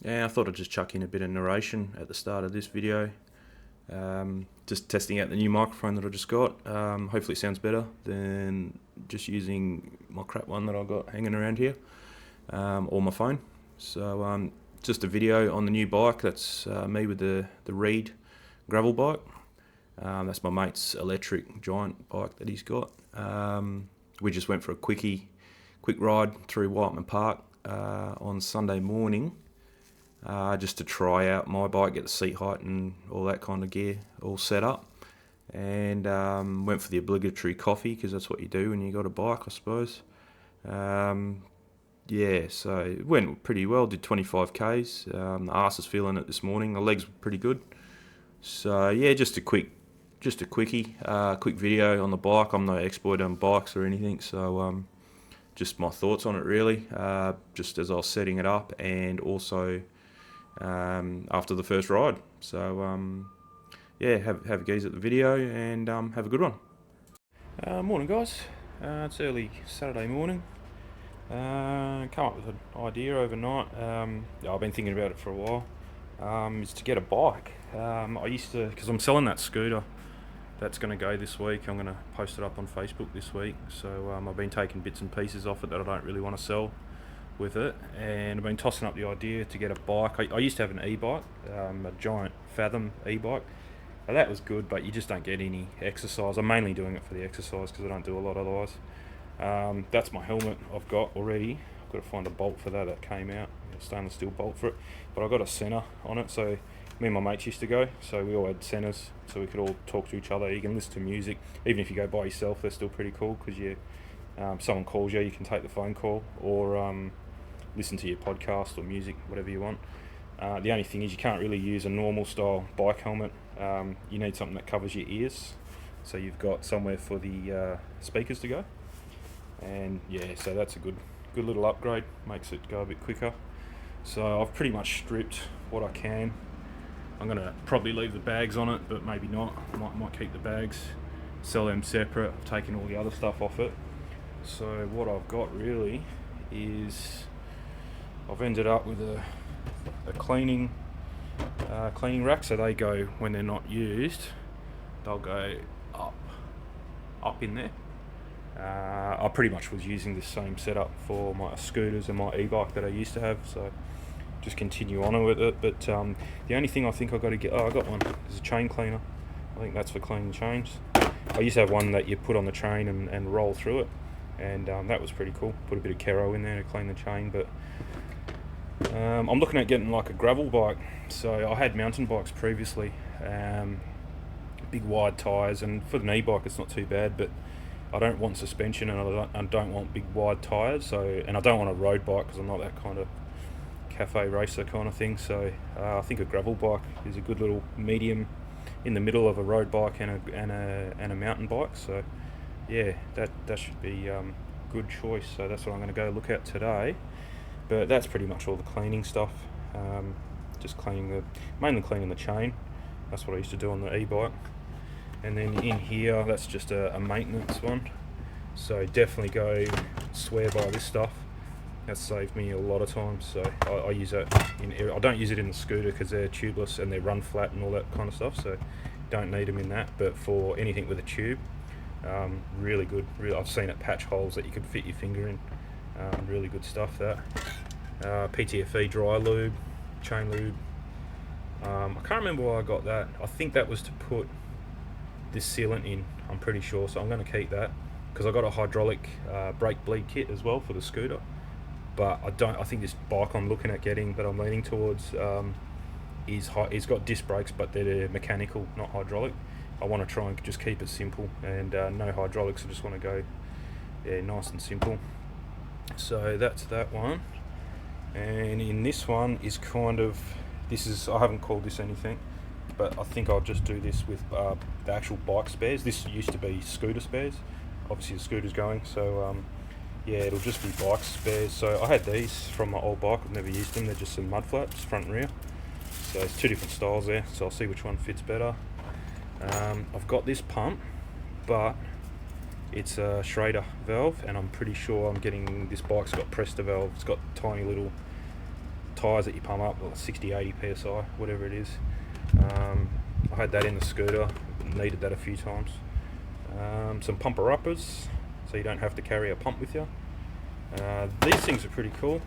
Yeah, I thought I'd just chuck in a bit of narration at the start of this video. Just testing out the new microphone that I just got. Hopefully it sounds better than just using my crap one that I got hanging around here, or my phone. So just a video on the new bike. That's me with the Reid gravel bike. That's my mate's electric giant bike that he's got. We just went for a quick ride through Whiteman Park on Sunday morning, just to try out my bike, get the seat height and all that kind of gear all set up, and went for the obligatory coffee because that's what you do when you got a bike, I suppose. Yeah, so it went pretty well. Did 25 k's. The arse is feeling it this morning. The legs were pretty good. So yeah, just a quick video on the bike. I'm no expert on bikes or anything, so just my thoughts on it really. Just as I was setting it up, and also after the first ride. So yeah, have a gaze at the video and have a good one. Morning, guys. It's early Saturday morning. Come up with an idea overnight. I've been thinking about it for a while. Is to get a bike. I used to, because I'm selling that scooter. That's going to go this week. I'm going to post it up on Facebook this week. So I've been taking bits and pieces off it that I don't really want to sell with it, and I've been tossing up the idea to get a bike. I used to have an e-bike, a giant Fathom e-bike. Now, that was good, but you just don't get any exercise. I'm mainly doing it for the exercise because I don't do a lot otherwise. That's my helmet I've got already. I've got to find a bolt for that. That came out, a stainless steel bolt for it. But I got a centre on it, so me and my mates used to go. So we all had centres, so we could all talk to each other. You can listen to music, even if you go by yourself. They're still pretty cool because someone calls you, you can take the phone call, or listen to your podcast or music, whatever you want. The only thing is you can't really use a normal style bike helmet. You need something that covers your ears, so you've got somewhere for the speakers to go. And yeah, so that's a good little upgrade, makes it go a bit quicker. So I've pretty much stripped what I can. I'm going to probably leave the bags on it, but maybe not. Might keep the bags, sell them separate. I've taken all the other stuff off it. So what I've got really is I've ended up with a cleaning rack. So they go, when they're not used, they'll go up in there. I pretty much was using this same setup for my scooters and my e-bike that I used to have, so just continue on with it. But the only thing I think I've got to get, I got one, there's a chain cleaner. I think that's for cleaning chains. I used to have one that you put on the chain and roll through it, and that was pretty cool. Put a bit of Kero in there to clean the chain. But I'm looking at getting like a gravel bike. So I had mountain bikes previously, big wide tyres, and for the e-bike it's not too bad, but I don't want suspension, and I don't want big wide tyres. So, and I don't want a road bike because I'm not that kind of cafe racer kind of thing. So I think a gravel bike is a good little medium in the middle of a road bike and a mountain bike. So yeah, that should be good choice. So that's what I'm going to go look at today. But that's pretty much all the cleaning stuff. Just mainly cleaning the chain. That's what I used to do on the e-bike. And then in here, that's just a maintenance one. So definitely swear by this stuff. That's saved me a lot of times. So I use that I don't use it in the scooter because they're tubeless and they run flat and all that kind of stuff. So don't need them in that. But for anything with a tube, really good. I've seen it patch holes that you could fit your finger in. Really good stuff. That PTFE dry lube, chain lube. I can't remember why I got that. I think that was to put this sealant in, I'm pretty sure, so I'm going to keep that because I got a hydraulic brake bleed kit as well for the scooter. But I think this bike I'm looking at getting, that I'm leaning towards, is got disc brakes, but they're mechanical, not hydraulic. I want to try and just keep it simple, and no hydraulics. I just want to go nice and simple. So that's that one. And in this one is I haven't called this anything, but I think I'll just do this with the actual bike spares. This used to be scooter spares. Obviously the scooter's going, so yeah, it'll just be bike spares. So I had these from my old bike. I've never used them. They're just some mud flaps, front and rear. So there's two different styles there, so I'll see which one fits better. I've got this pump, but it's a Schrader valve, and I'm pretty sure I'm getting this bike's got Presta valve. It's got tiny tyres that you pump up, like 60-80 psi, whatever it is. I had that in the scooter, needed that a few times. Some pumper uppers, so you don't have to carry a pump with you. These things are pretty cool.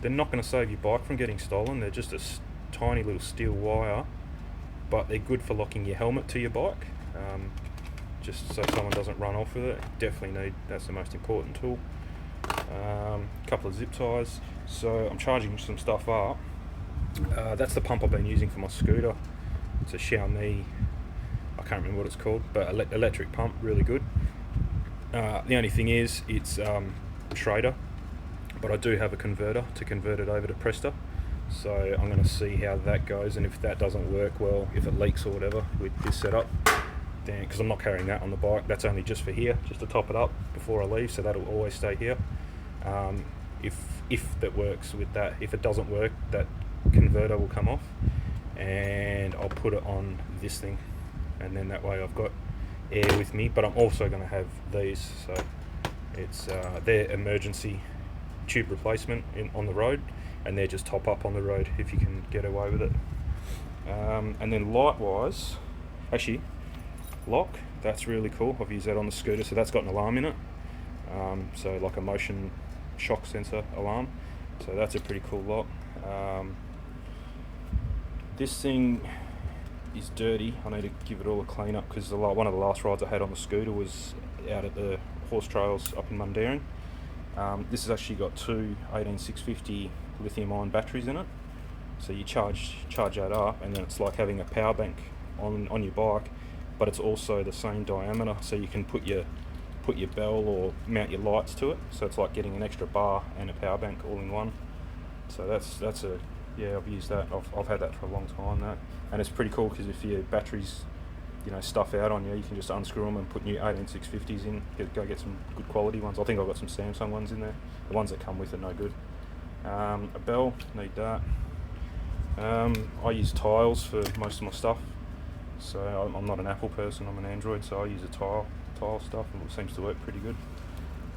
They're not going to save your bike from getting stolen. They're just a tiny little steel wire, but they're good for locking your helmet to your bike, just so someone doesn't run off with it. Definitely need, that's the most important tool. Couple of zip ties. So I'm charging some stuff up. That's the pump I've been using for my scooter. It's a Xiaomi, I can't remember what it's called, but electric pump, really good. The only thing is, it's Schrader, but I do have a converter to convert it over to Presta. So I'm going to see how that goes, and if that doesn't work well, if it leaks or whatever with this setup, then, because I'm not carrying that on the bike, that's only just for here, just to top it up before I leave, so that'll always stay here. If that works with that, if it doesn't work, that converter will come off, and I'll put it on this thing, and then that way I've got air with me. But I'm also going to have these, so it's their emergency tube replacement on the road, and they're just top up on the road if you can get away with it. And then light wise, actually lock, that's really cool. I've used that on the scooter, so that's got an alarm in it, so like a motion shock sensor alarm, so that's a pretty cool lock. This thing is dirty. I need to give it all a clean up, because one of the last rides I had on the scooter was out at the horse trails up in Mundaring. This has actually got two 18650 lithium ion batteries in it, so you charge that up, and then it's like having a power bank on your bike, but it's also the same diameter, so you can put your bell or mount your lights to it, so it's like getting an extra bar and a power bank all in one. So that's a, yeah, I've used that. I've had that for a long time, that, and it's pretty cool, because if your batteries, stuff out on you, you can just unscrew them and put new 18650s in. Go get some good quality ones. I think I've got some Samsung ones in there. The ones that come with are no good. A bell, need that. I use tiles for most of my stuff, so I'm not an Apple person, I'm an Android, so I use a tile stuff, and it seems to work pretty good.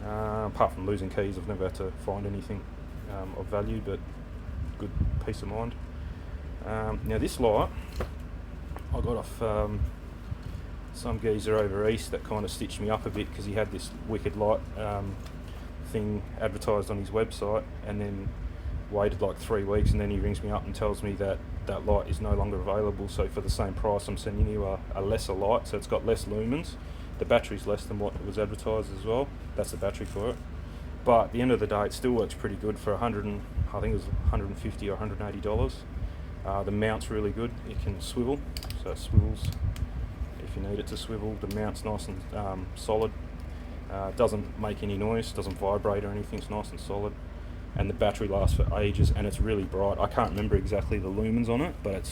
Apart from losing keys, I've never had to find anything of value, but good peace of mind. Now this light I got off some geezer over east that kind of stitched me up a bit, because he had this wicked light thing advertised on his website, and then waited like 3 weeks, and then he rings me up and tells me that that light is no longer available. So for the same price, I'm sending you a lesser light, so it's got less lumens. The battery's less than what was advertised as well. That's the battery for it. But at the end of the day, it still works pretty good for I think it was $150 or $180. The mount's really good. It can swivel, so it swivels if you need it to swivel. The mount's nice and solid. Doesn't make any noise, doesn't vibrate or anything. It's nice and solid, and the battery lasts for ages, and it's really bright. I can't remember exactly the lumens on it, but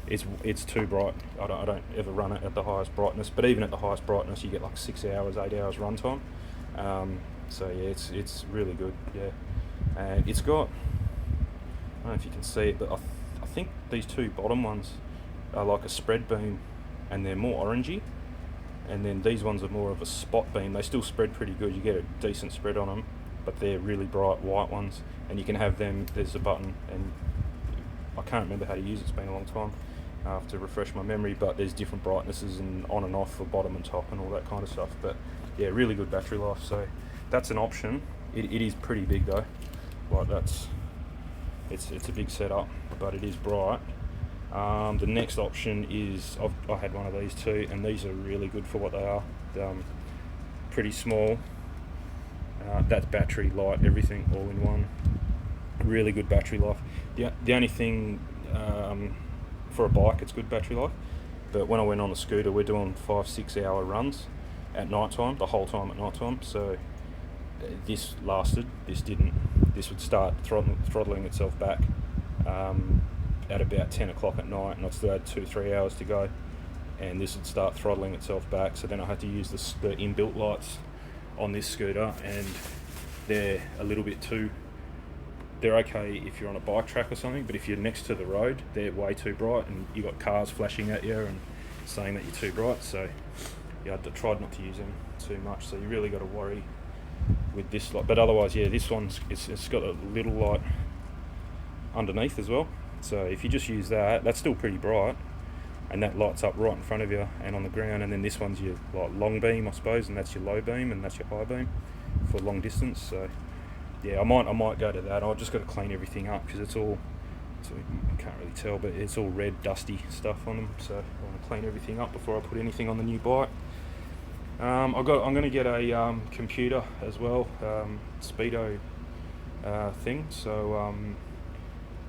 it's too bright. I don't ever run it at the highest brightness, but even at the highest brightness, you get like 6 hours, 8 hours runtime. So yeah, it's really good. Yeah, and it's got, I don't know if you can see it, but I think these two bottom ones are like a spread beam, and they're more orangey, and then these ones are more of a spot beam. They still spread pretty good. You get a decent spread on them, but they're really bright white ones, and you can have them. There's a button, and I can't remember how to use it. It's been a long time. I have to refresh my memory, but there's different brightnesses and on and off for bottom and top and all that kind of stuff. But yeah, really good battery life, so that's an option. It is pretty big though, like it's a big setup, but it is bright. The next option is, I had one of these too, and these are really good for what they are. Pretty small. That's battery, light, everything all in one. Really good battery life. The only thing, for a bike, it's good battery life, but when I went on the scooter, we're doing 5-6 hour runs at night time, the whole time at night time. So this didn't. This would start throttling itself back at about 10 o'clock at night, and I still had 2-3 hours to go, and this would start throttling itself back. So then I had to use the inbuilt lights on this scooter, and they're a little bit too, they're okay if you're on a bike track or something, but if you're next to the road, they're way too bright, and you got cars flashing at you and saying that you're too bright. So yeah, I tried not to use them too much, so you really got to worry with this light. But otherwise, yeah, this one's it's got a little light underneath as well. So if you just use that, that's still pretty bright, and that lights up right in front of you and on the ground. And then this one's your like long beam, I suppose, and that's your low beam, and that's your high beam for long distance. So yeah, I might go to that. I've just got to clean everything up because it's all, so you can't really tell, but it's all red, dusty stuff on them. So I want to clean everything up before I put anything on the new bike. I'm going to get a computer as well, speedo thing. So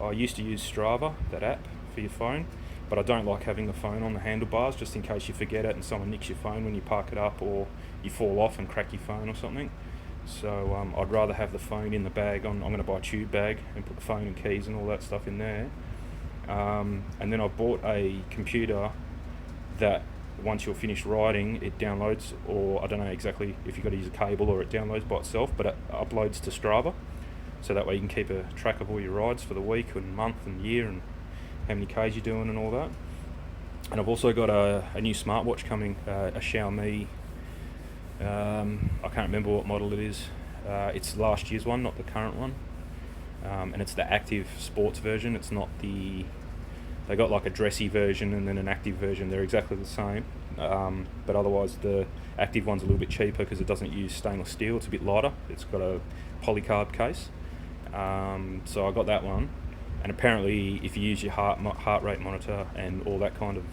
I used to use Strava, that app for your phone, but I don't like having the phone on the handlebars just in case you forget it and someone nicks your phone when you park it up, or you fall off and crack your phone or something. So I'd rather have the phone in the bag. I'm going to buy a tube bag and put the phone and keys and all that stuff in there. And then I bought a computer that once you're finished riding, it downloads, or I don't know exactly if you've got to use a cable or it downloads by itself, but it uploads to Strava. So that way you can keep a track of all your rides for the week and month and year and how many Ks you're doing and all that. And I've also got a new smartwatch coming, a Xiaomi, I can't remember what model it is. It's last year's one, not the current one. And it's the active sports version. It's not the... They got like a dressy version and then an active version. They're exactly the same. But otherwise the active one's a little bit cheaper because it doesn't use stainless steel. It's a bit lighter. It's got a polycarb case. So I got that one. And apparently if you use your heart rate monitor and all that kind of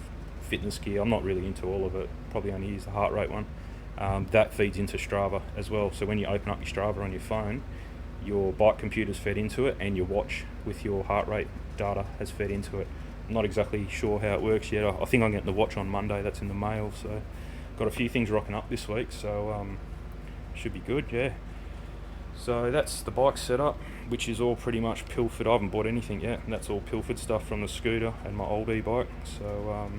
fitness gear, I'm not really into all of it, probably only use the heart rate one, that feeds into Strava as well. So when you open up your Strava on your phone, your bike computer's fed into it and your watch with your heart rate data has fed into it. I'm not exactly sure how it works yet. I think I'm getting the watch on Monday, that's in the mail, so got a few things rocking up this week, so should be good, yeah. So that's the bike setup, which is all pretty much pilfered. I haven't bought anything yet, and that's all pilfered stuff from the scooter and my old e-bike. So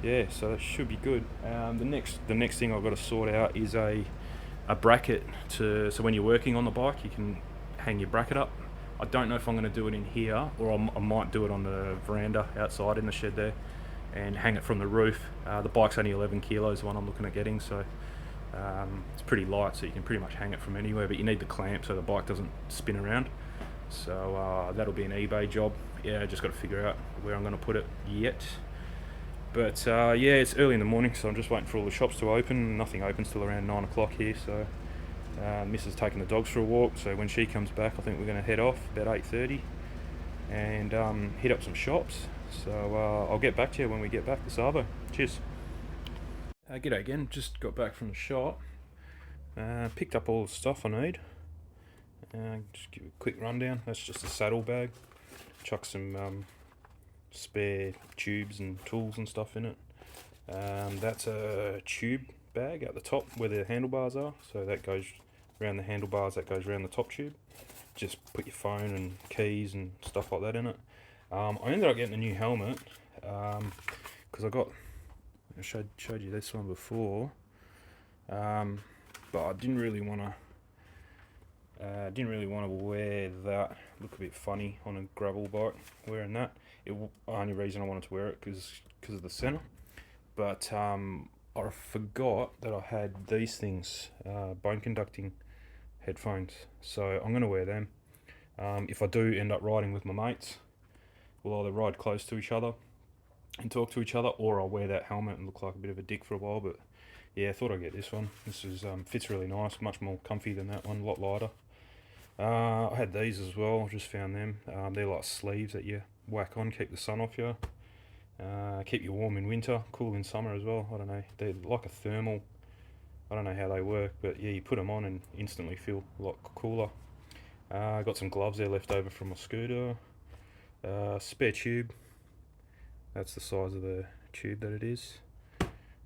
yeah, so that should be good. The next thing I've got to sort out is a bracket so when you're working on the bike, you can hang your bracket up. I don't know if I'm going to do it in here, or I might do it on the veranda outside in the shed there and hang it from the roof. The bike's only 11 kilos, the one I'm looking at getting, so it's pretty light, so you can pretty much hang it from anywhere, but you need the clamp so the bike doesn't spin around. So that'll be an eBay job. Yeah, just got to figure out where I'm going to put it yet. But yeah, it's early in the morning, so I'm just waiting for all the shops to open. Nothing opens till around 9 o'clock here, so Missus taking the dogs for a walk, so when she comes back I think we're going to head off about 8:30 and hit up some shops. So I'll get back to you when we get back to Savo. Cheers. G'day again, just got back from the shop. Picked up all the stuff I need. Just give a quick rundown. That's just a saddle bag. Chuck some spare tubes and tools and stuff in it. That's a tube bag at the top where the handlebars are, so that goes around the handlebars, that goes around the top tube. Just put your phone and keys and stuff like that in it. I ended up getting a new helmet because I showed you this one before, but I didn't really want to wear that. Look a bit funny on a gravel bike wearing that. The only reason I wanted to wear it because of the centre. But I forgot that I had these things, bone conducting headphones. So I'm going to wear them. If I do end up riding with my mates, we'll either ride close to each other and talk to each other, or I'll wear that helmet and look like a bit of a dick for a while. But yeah, I thought I'd get this one. This is fits really nice, much more comfy than that one, a lot lighter. I had these as well, I just found them. They're like sleeves that you whack on, keep the sun off you. Keep you warm in winter, cool in summer as well. I don't know, they're like a thermal. I don't know how they work, but yeah, you put them on and instantly feel a lot cooler. Got some gloves there left over from my scooter. Spare tube. That's the size of the tube that it is.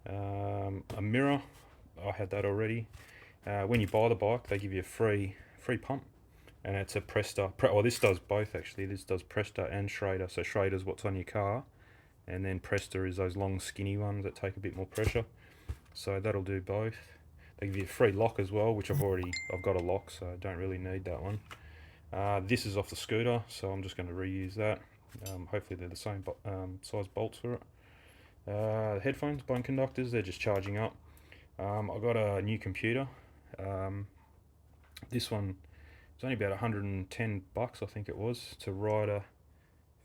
A mirror. I had that already. When you buy the bike, they give you a free pump, and it's a Presta. This does both actually. This does Presta and Schrader. So Schrader's what's on your car, and then Presta is those long skinny ones that take a bit more pressure. So that'll do both. They give you a free lock as well, which I've got a lock, so I don't really need that one. This is off the scooter, so I'm just going to reuse that. Hopefully they're the same size bolts for it. Headphones, bone conductors, they're just charging up. I got a new computer. This one was only about $110, I think it was, to ride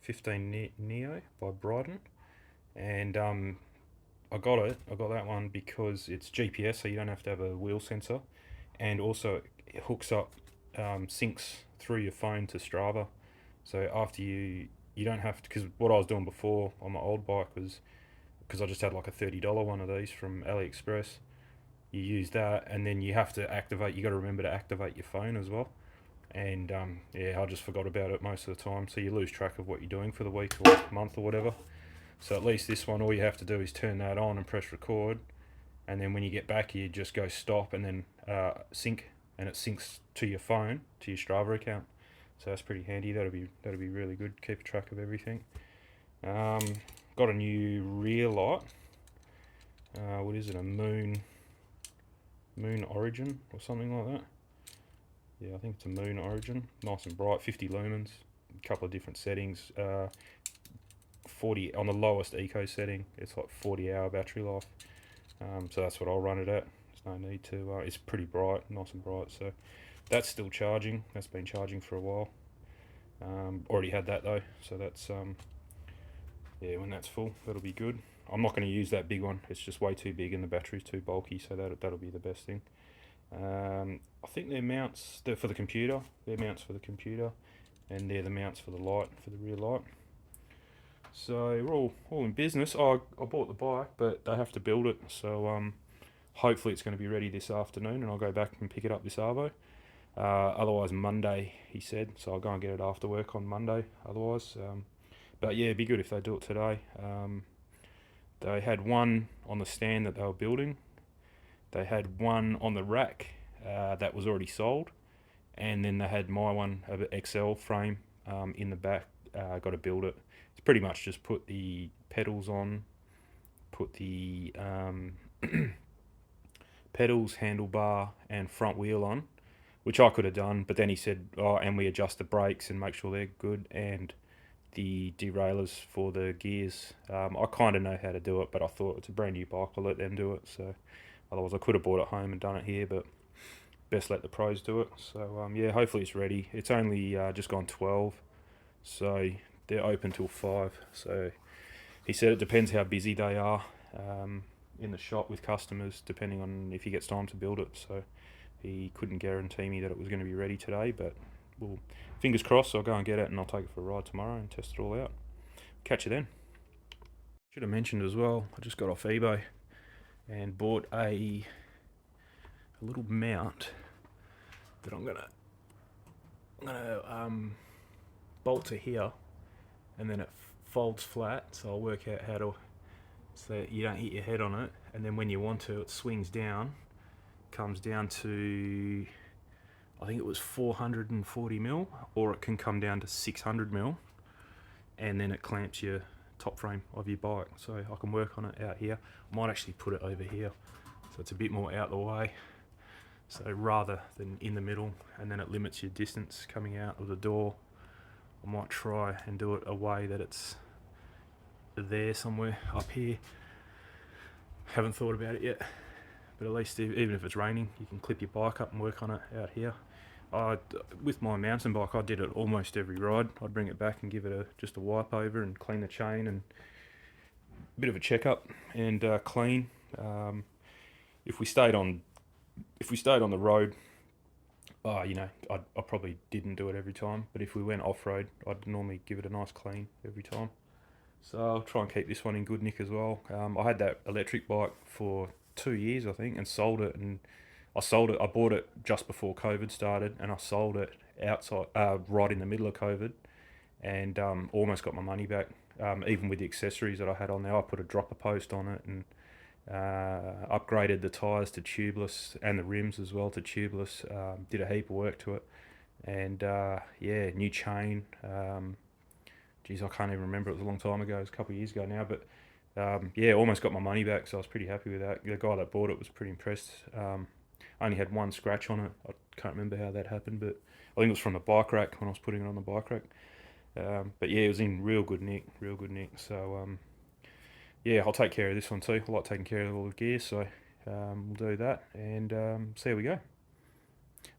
15 Neo by Brighton, and I got it. I got that one because it's GPS, so you don't have to have a wheel sensor, and also it hooks up, syncs through your phone to Strava. So after you don't have to, because what I was doing before on my old bike was, because I just had like a $30 one of these from AliExpress. You use that, and then you have to activate. You got to remember to activate your phone as well. And yeah, I just forgot about it most of the time. So you lose track of what you're doing for the week or month or whatever. So at least this one, all you have to do is turn that on and press record, and then when you get back, you just go stop and then sync, and it syncs to your phone, to your Strava account. So that's pretty handy. That'll be really good. Keep track of everything. Um, got a new rear light. What is it? A Moon Origin or something like that. Yeah, I think it's a Moon Origin. Nice and bright, 50 lumens. A couple of different settings. 40 on the lowest eco setting. It's like 40-hour battery life. So that's what I'll run it at. There's no need to. It's pretty bright, nice and bright. So that's still charging. That's been charging for a while. Already had that though. So that's yeah. When that's full, that'll be good. I'm not going to use that big one. It's just way too big and the battery's too bulky. So that'll be the best thing. I think they're mounts. They're for the computer. They're mounts for the computer, and they're the mounts for the light, for the rear light. So we're all in business. I bought the bike, but they have to build it. So hopefully it's going to be ready this afternoon, and I'll go back and pick it up this arvo. Otherwise Monday, he said. So I'll go and get it after work on Monday. Otherwise, but yeah, it'd be good if they do it today. They had one on the stand that they were building. They had one on the rack that was already sold, and then they had my one, an XL frame, in the back. Got to build it. It's pretty much just put the pedals on, put the pedals, handlebar, and front wheel on, which I could have done. But then he said, "Oh, and we adjust the brakes and make sure they're good, and the derailleurs for the gears." I kind of know how to do it, but I thought it's a brand new bike. I'll let them do it. So otherwise, I could have bought it home and done it here, but best let the pros do it. So yeah, hopefully it's ready. It's only just gone 12, so they're open till 5. So he said it depends how busy they are in the shop with customers, depending on if he gets time to build it. So he couldn't guarantee me that it was going to be ready today, but well, fingers crossed. I'll go and get it, and I'll take it for a ride tomorrow and test it all out. Catch you then. Should have mentioned as well, I just got off eBay and bought a little mount that I'm gonna bolt to here, and then it folds flat. So I'll work out how to, so that you don't hit your head on it, and then when you want to, it swings down, comes down to, I think it was 440 mil, or it can come down to 600 mil, and then it clamps your top frame of your bike. So I can work on it out here. I might actually put it over here, so it's a bit more out the way. So rather than in the middle, and then it limits your distance coming out of the door, I might try and do it a way that it's there somewhere up here. Haven't thought about it yet, but at least even if it's raining, you can clip your bike up and work on it out here. With my mountain bike, I did it almost every ride. I'd bring it back and give it just a wipe over and clean the chain and a bit of a checkup and clean. If we stayed on the road, I probably didn't do it every time. But if we went off road, I'd normally give it a nice clean every time. So I'll try and keep this one in good nick as well. I had that electric bike for 2 years, I think, and sold it. And I bought it just before COVID started, and I sold it outside, right in the middle of COVID, and almost got my money back. Even with the accessories that I had on there, I put a dropper post on it and upgraded the tyres to tubeless and the rims as well to tubeless. Did a heap of work to it, and yeah, new chain. Geez, I can't even remember. It was a long time ago. It was a couple of years ago now, but yeah, almost got my money back, so I was pretty happy with that. The guy that bought it was pretty impressed. I only had one scratch on it. I can't remember how that happened, but I think it was from the bike rack when I was putting it on the bike rack. But yeah, it was in real good nick. So yeah, I'll take care of this one too. I like taking care of all the gear, so we'll do that and see how we go.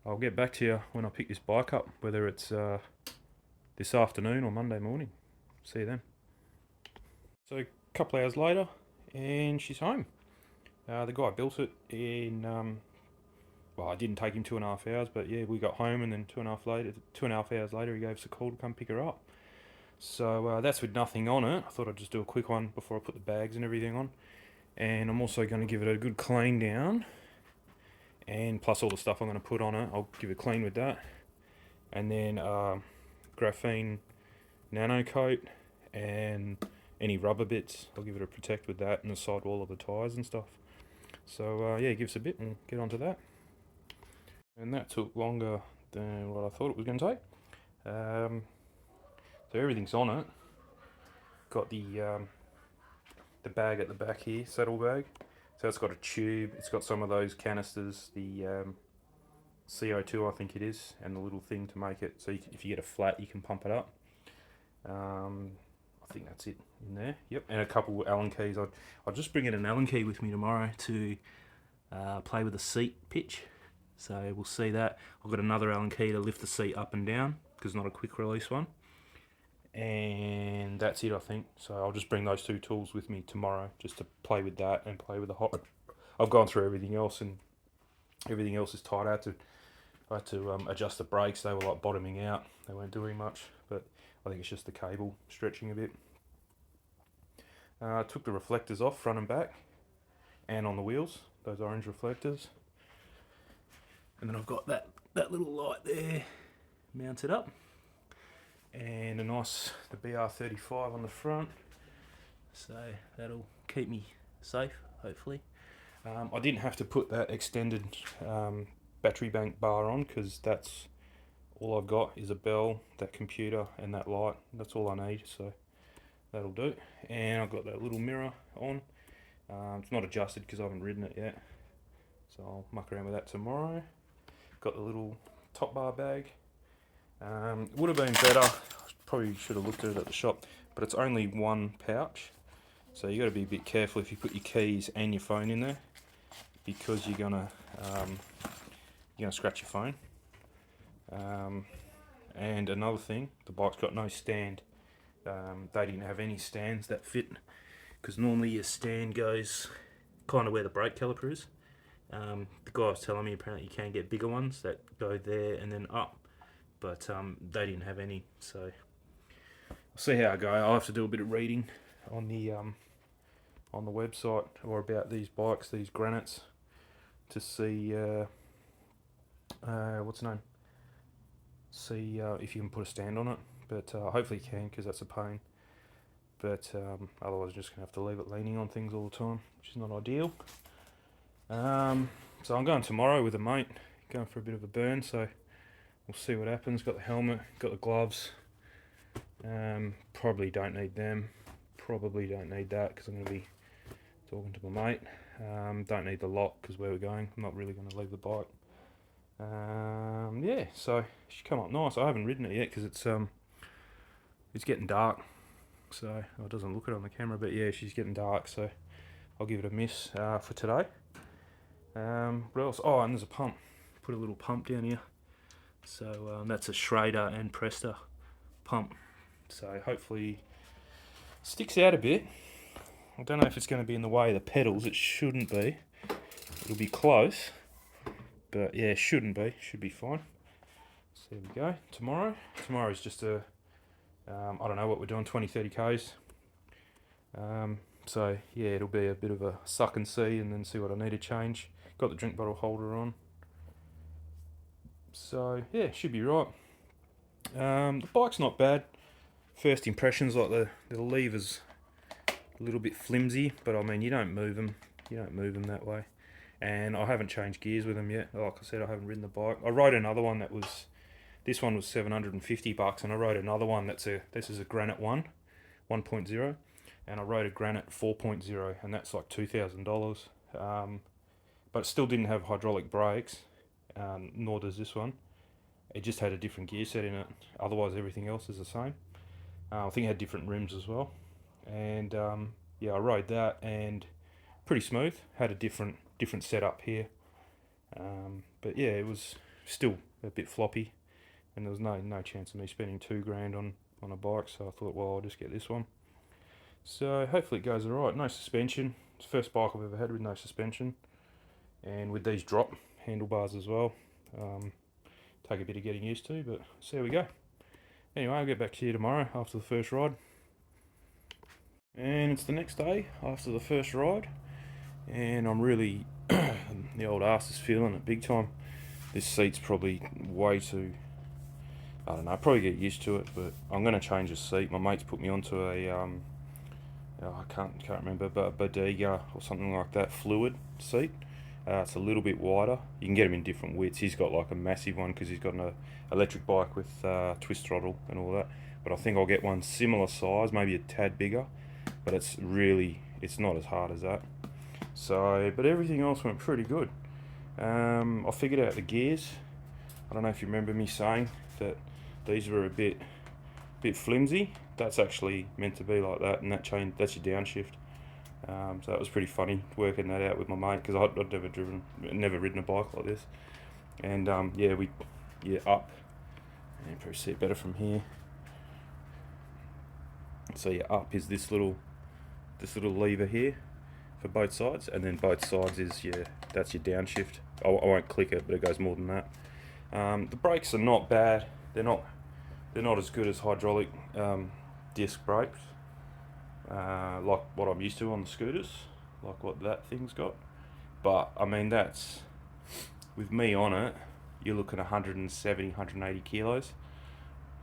I'll get back to you when I pick this bike up, whether it's this afternoon or Monday morning. see you then. So a couple hours later, and she's home. The guy built it in. Well, I didn't take him 2.5 hours, but yeah, we got home, and then 2.5 hours later, he gave us a call to come pick her up. So that's with nothing on it. I thought I'd just do a quick one before I put the bags and everything on. And I'm also going to give it a good clean down, and plus all the stuff I'm going to put on it, I'll give it clean with that. And then graphene nano coat and any rubber bits, I'll give it a protect with that, and the sidewall of the tyres and stuff. So yeah, give us a bit and get onto that. And that took longer than what I thought it was going to take. So everything's on it. Got the bag at the back here, saddle bag. So it's got a tube. It's got some of those canisters, the CO2 I think it is, and the little thing to make it so if you get a flat, you can pump it up. I think that's it in there. Yep, and a couple Allen keys. I'll just bring in an Allen key with me tomorrow to play with the seat pitch. So we'll see that. I've got another Allen key to lift the seat up and down because it's not a quick release one. And that's it, I think. So I'll just bring those two tools with me tomorrow just to play with that and play with the hot. I've gone through everything else, and everything else is tight. I had to adjust the brakes. They were like bottoming out. They weren't doing much, but I think it's just the cable stretching a bit. I took the reflectors off front and back, and on the wheels, those orange reflectors. And then I've got that little light there mounted up, and the BR35 on the front. So that'll keep me safe, hopefully. I didn't have to put that extended battery bank bar on because that's all I've got is a bell, that computer, and that light. That's all I need, so that'll do. And I've got that little mirror on. It's not adjusted because I haven't ridden it yet, so I'll muck around with that tomorrow. Got the little top bar bag. Would have been better. Probably should have looked at it at the shop, but it's only one pouch, so you got to be a bit careful if you put your keys and your phone in there, because you're gonna scratch your phone. And another thing, the bike's got no stand. They didn't have any stands that fit, because normally your stand goes kind of where the brake caliper is. The guy was telling me apparently you can get bigger ones that go there and then up, but they didn't have any, so I'll see how I go. I'll have to do a bit of reading on the website or about these bikes, these Granites, to see what's the name? See if you can put a stand on it, but hopefully you can, because that's a pain. But otherwise, I'm just gonna have to leave it leaning on things all the time, which is not ideal. So I'm going tomorrow with a mate, going for a bit of a burn, so we'll see what happens. Got the helmet, got the gloves. Probably don't need them. Probably don't need that because I'm going to be talking to my mate. Don't need the lock because where we're going, I'm not really going to leave the bike. Yeah, so she come up nice. I haven't ridden it yet because it's getting dark, so it doesn't look it on the camera. But yeah, she's getting dark, so I'll give it a miss for today. What else? Oh, and there's a pump. Put a little pump down here. So that's a Schrader and Presta pump. So hopefully sticks out a bit. I don't know if it's going to be in the way of the pedals. It shouldn't be. It'll be close. But yeah, shouldn't be. Should be fine. So there we go. Tomorrow's just I don't know what we're doing, 20-30 Ks. So yeah, it'll be a bit of a suck and see, and then see what I need to change. Got the drink bottle holder on. So yeah, should be right. The bike's not bad. First impressions, like the lever's a little bit flimsy, but I mean you don't move them that way. And I haven't changed gears with them yet. Like I said, I haven't ridden the bike. I rode another one this one was $750, and I rode another one this is a Granite 1.0, and I rode a Granite 4.0, and that's like $2,000. But it still didn't have hydraulic brakes, nor does this one. It just had a different gear set in it. Otherwise, everything else is the same. I think it had different rims as well. And yeah, I rode that, and pretty smooth. Had a different setup here. But yeah, it was still a bit floppy, and there was no chance of me spending $2,000 on a bike, so I thought, well, I'll just get this one. So hopefully it goes alright. No suspension. It's the first bike I've ever had with no suspension, and with these drop handlebars as well. Take a bit of getting used to, but so there we go. Anyway, I'll get back to you tomorrow after the first ride. And it's the next day after the first ride, and I'm really the old ass is feeling it big time. This seat's probably way too, I don't know, I'll probably get used to it, but I'm going to change the seat. My mate's put me onto a I can't remember, but a Bodega or something like that fluid seat. It's a little bit wider. You can get them in different widths. He's got like a massive one because he's got an electric bike with twist throttle and all that. But I think I'll get one similar size, maybe a tad bigger, but it's not as hard as that. So, but everything else went pretty good. I figured out the gears. I don't know if you remember me saying that these were a bit flimsy. That's actually meant to be like that, and that's your downshift. So that was pretty funny working that out with my mate, because I'd never ridden a bike like this. And up, and you probably see it better from here. So your up is this little lever here for both sides, and then both sides is that's your downshift. I won't click it, but it goes more than that. The brakes are not bad. They're not as good as hydraulic disc brakes, like what I'm used to on the scooters, like what that thing's got. But I mean, that's, with me on it, you're looking at 170, 180 kilos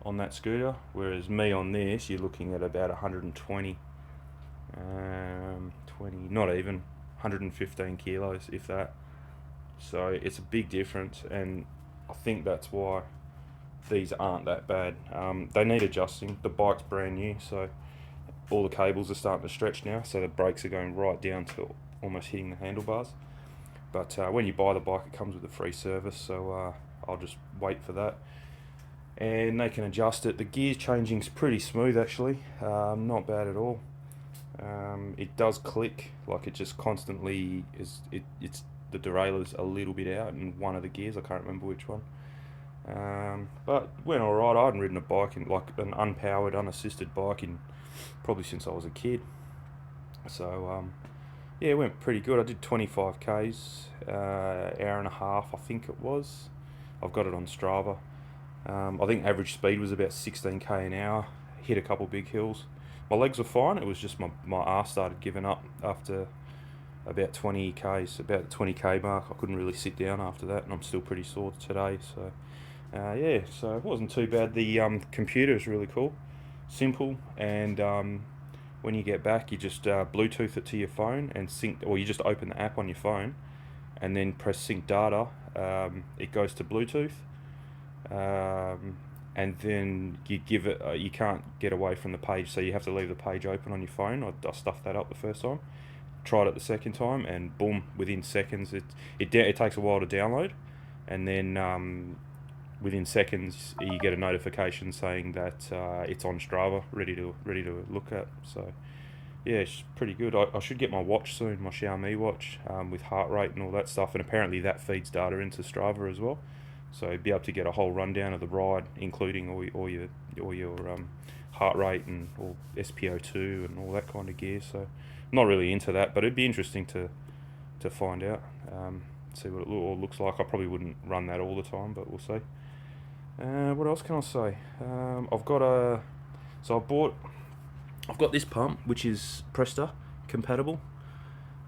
on that scooter, whereas me on this, you're looking at about 120, not even 115 kilos, if that. So it's a big difference, and I think that's why these aren't that bad. They need adjusting. The bike's brand new, so all the cables are starting to stretch now, so the brakes are going right down to almost hitting the handlebars. But when you buy the bike, it comes with a free service, so I'll just wait for that. And they can adjust it. The gears changing's pretty smooth, actually. Not bad at all. It does click, like it just constantly is. It's the derailleur's a little bit out in one of the gears. I can't remember which one. But went alright. I hadn't ridden a bike in, like an unpowered, unassisted bike, in probably since I was a kid. So it went pretty good. I did 25 k's, hour and a half, I think it was. I've got it on Strava. I think average speed was about 16k an hour. Hit a couple big hills. My legs were fine. It was just my arse started giving up after about 20 k's, about the 20k mark. I couldn't really sit down after that, and I'm still pretty sore today. So so it wasn't too bad. The computer is really cool, simple, and when you get back, you just Bluetooth it to your phone and sync, or you just open the app on your phone, and then press sync data. It goes to Bluetooth. And then you give it, you can't get away from the page, so you have to leave the page open on your phone. I stuffed that up the first time, tried it the second time, and boom, within seconds, it takes a while to download, and then within seconds you get a notification saying that it's on Strava, ready to look at. So yeah, it's pretty good. I should get my watch soon, my Xiaomi watch, with heart rate and all that stuff, and apparently that feeds data into Strava as well. So be able to get a whole rundown of the ride, including all your heart rate and all SpO2 and all that kind of gear. So I'm not really into that, but it'd be interesting to find out, see what it all looks like. I probably wouldn't run that all the time, but we'll see. What else can I say? I've got this pump, which is Presta compatible.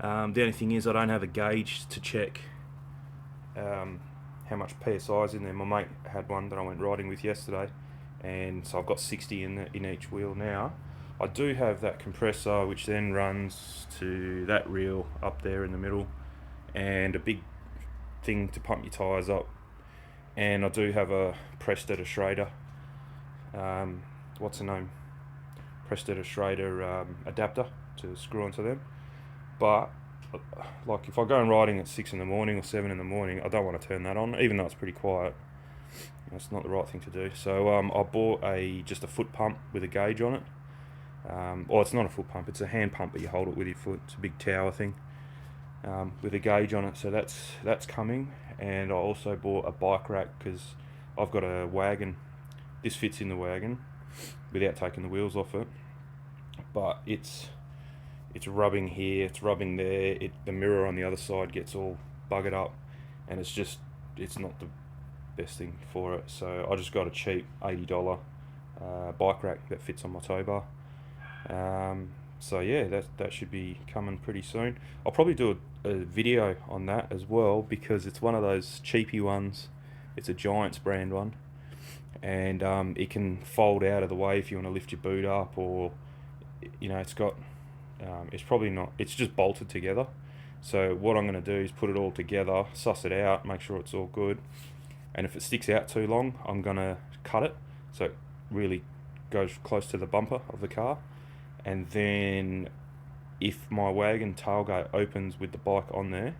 The only thing is I don't have a gauge to check how much PSI is in there. My mate had one that I went riding with yesterday, and so I've got 60 in each wheel now. I do have that compressor, which then runs to that reel up there in the middle, and a big thing to pump your tyres up. And I do have a Presta to Schrader, what's the name? Presta to Schrader adapter to screw onto them. But like if I go riding at 6 in the morning or 7 in the morning, I don't want to turn that on, even though it's pretty quiet. It's not the right thing to do. So I bought just a foot pump with a gauge on it. Or it's not a foot pump, it's a hand pump, but you hold it with your foot. It's a big tower thing with a gauge on it. So that's coming. And I also bought a bike rack because I've got a wagon. This fits in the wagon. without taking the wheels off it. But it's rubbing here, it's rubbing there. The mirror on the other side gets all buggered up, and it's not the best thing for it. So I just got a cheap $80 bike rack that fits on my tow bar. So yeah, that should be coming pretty soon. I'll probably do a video on that as well, because it's one of those cheapy ones. It's a Giants brand one, and it can fold out of the way if you want to lift your boot up, or it's got it's probably not, it's just bolted together. So what I'm going to do is put it all together, suss it out, make sure it's all good, and if it sticks out too long, I'm going to cut it so it really goes close to the bumper of the car. And then if my wagon tailgate opens with the bike on there,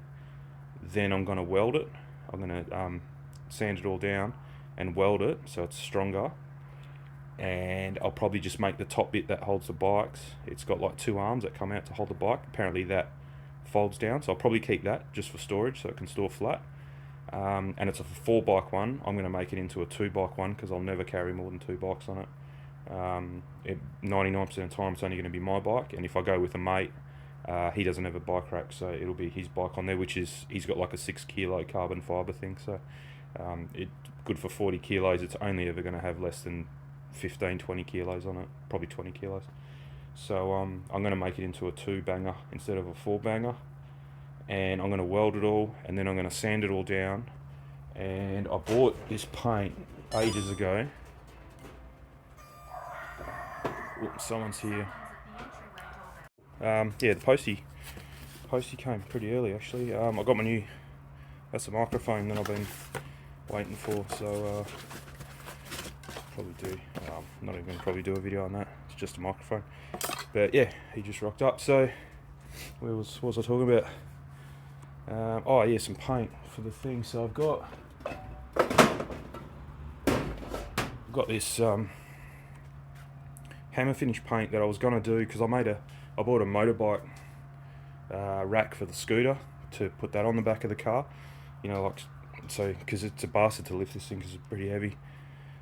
then I'm going to weld it. I'm going to sand it all down and weld it so it's stronger. And I'll probably just make the top bit that holds the bikes. It's got like 2 arms that come out to hold the bike. Apparently that folds down, so I'll probably keep that just for storage so it can store flat. And it's a 4-bike one. I'm going to make it into a 2-bike one because I'll never carry more than 2 bikes on it. 99% of the time it's only going to be my bike, and if I go with a mate, he doesn't have a bike rack, so it'll be his bike on there, which is, he's got like a 6 kilo carbon fibre thing, so it's good for 40 kilos. It's only ever going to have less than 15-20 kilos on it, probably 20 kilos. So I'm going to make it into a 2-banger instead of a 4-banger, and I'm going to weld it all, and then I'm going to sand it all down. And I bought this paint ages ago. Oops, someone's here. Yeah, the postie came pretty early actually. I got my new, that's the microphone that I've been waiting for, so probably do, not even going to probably do a video on that, it's just a microphone. But yeah, he just rocked up. So what was I talking about? Oh yeah, some paint for the thing. So I've got this hammer finish paint that I was going to do, because I bought a motorbike rack for the scooter to put that on the back of the car, so because it's a bastard to lift this thing because it's pretty heavy.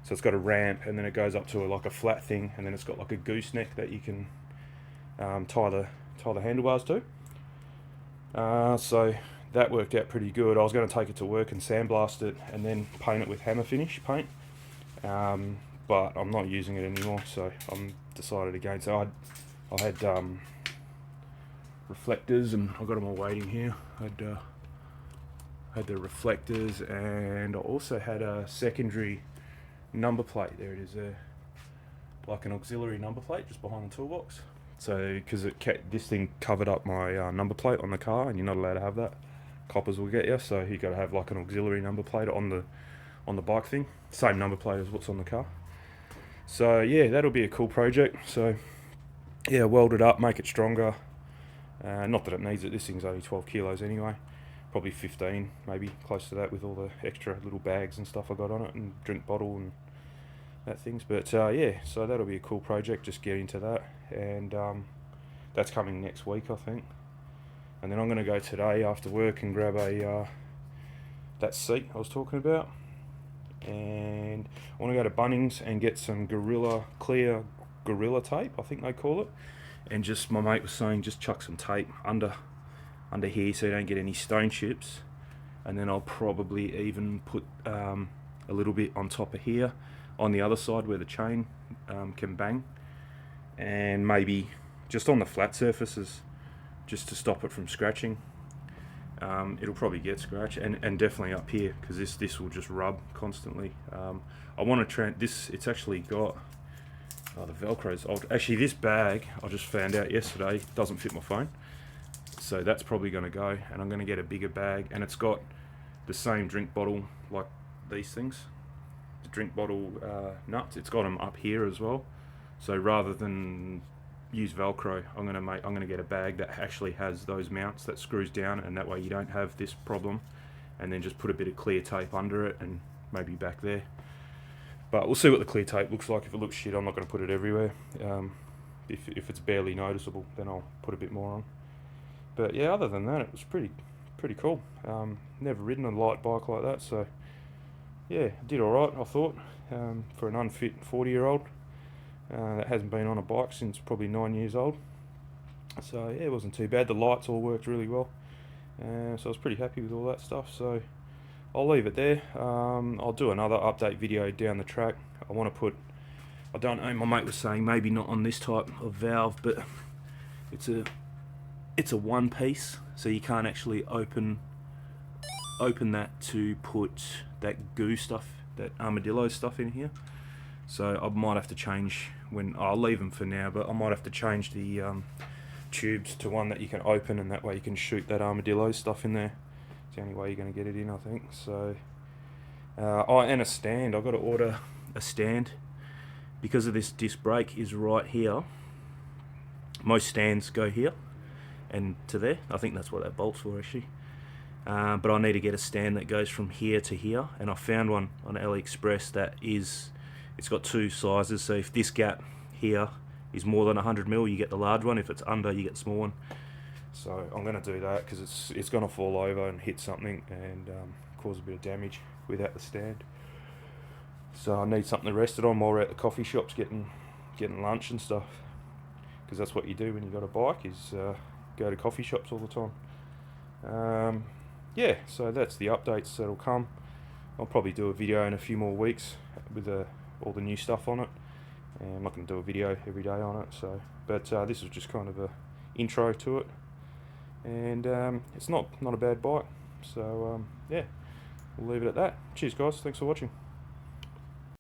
So it's got a ramp, and then it goes up to like a flat thing, and then it's got like a gooseneck that you can tie the handlebars to. So that worked out pretty good. I was going to take it to work and sandblast it and then paint it with hammer finish paint, but I'm not using it anymore, so I'm decided against it. I had reflectors, and I got them all waiting here. I had the reflectors, and I also had a secondary number plate. There it is there, like an auxiliary number plate just behind the toolbox. So because this thing covered up my number plate on the car, and you're not allowed to have that. Coppers will get you, so you got to have like an auxiliary number plate on the bike thing, same number plate as what's on the car. So yeah, that'll be a cool project. So yeah, weld it up, make it stronger. Not that it needs it, this thing's only 12 kilos anyway, probably 15, maybe close to that, with all the extra little bags and stuff I got on it, and drink bottle and that things. But yeah, so that'll be a cool project, just get into that, and that's coming next week I think. And then I'm going to go today after work and grab that seat I was talking about, and I want to go to Bunnings and get some clear Gorilla tape, I think they call it. And just, my mate was saying, just chuck some tape under here so you don't get any stone chips. And then I'll probably even put a little bit on top of here on the other side where the chain can bang, and maybe just on the flat surfaces just to stop it from scratching. It'll probably get scratched, and definitely up here, because this will just rub constantly. I want to it's actually got, oh, the Velcro's old. Actually, this bag I just found out yesterday doesn't fit my phone, so that's probably going to go, and I'm going to get a bigger bag, and it's got the same drink bottle like these things, the drink bottle nuts. It's got them up here as well. So rather than use Velcro, I'm going to get a bag that actually has those mounts that screws down, and that way you don't have this problem. And then just put a bit of clear tape under it, and maybe back there. But we'll see what the clear tape looks like. If it looks shit, I'm not going to put it everywhere. If it's barely noticeable, then I'll put a bit more on. But yeah, other than that, it was pretty cool. Never ridden a light bike like that, so yeah, did alright I thought, for an unfit 40-year-old. that hasn't been on a bike since probably 9 years old. So yeah, it wasn't too bad. The lights all worked really well, so I was pretty happy with all that stuff. So I'll leave it there. I'll do another update video down the track. I don't know, my mate was saying maybe not on this type of valve, but it's a one piece, so you can't actually open that to put that goo stuff, that armadillo stuff in here. So I might have to change, I'll leave them for now, but I might have to change the tubes to one that you can open, and that way you can shoot that armadillo stuff in there. It's the only way you're going to get it in, I think. So and a stand. I've got to order a stand because of this disc brake is right here. Most stands go here and to there. I think that's what that bolt's for, actually. But I need to get a stand that goes from here to here, and I found one on AliExpress that it's got two sizes. So if this gap here is more than 100mm, you get the large one. If it's under, you get the small one. So I'm going to do that because it's going to fall over and hit something and cause a bit of damage without the stand. So I need something to rest it on while we're at the coffee shops getting lunch and stuff, because that's what you do when you got a bike, is go to coffee shops all the time. Yeah, so that's the updates that'll come. I'll probably do a video in a few more weeks with all the new stuff on it. And I'm not going to do a video every day on it, but this was just kind of a intro to it, and it's not a bad bike. So yeah, we'll leave it at that. Cheers guys, thanks for watching.